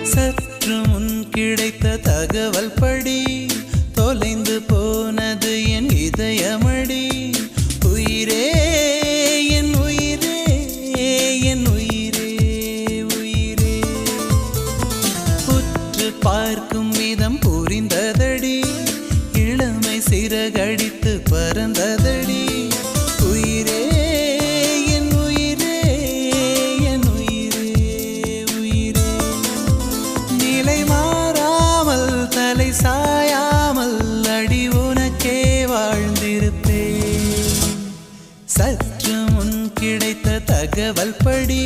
சற்று முன் கிடைத்த தகவல் படி தொலைந்து போனது என் இதயமடி. உயிரே என் உயிரே என் உயிரே உயிரே. உற்று பார்க்கும் விதம் புரிந்ததடி, இளமை சிறகடித்து பறந்ததடி. உயிரே என் உயிரே என் உயிரே உயிரே. நிலை மாறாமல் தலை சாயாமல் அடி உனக்கே வாழ்ந்திருப்பேன். சற்று முன் கிடைத்த தகவல் படி